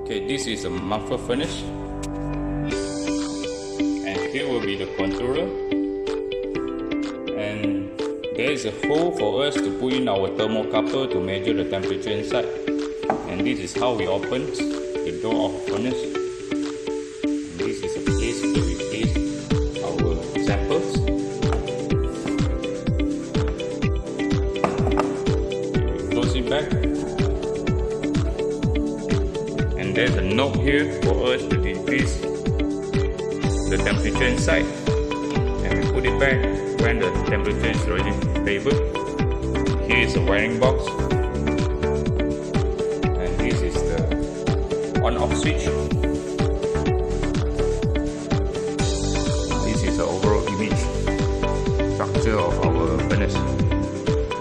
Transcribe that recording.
Okay, this is a muffle furnace, and here will be the controller, and there is a hole for us to put in our thermocouple to measure the temperature inside, and this is how we open the door of the furnace. And this is a place where we place our samples. We close it back. And there's a knob here for us to decrease the temperature inside, and we put it back when the temperature is already stable. Here is a wiring box, and this is the on-off switch.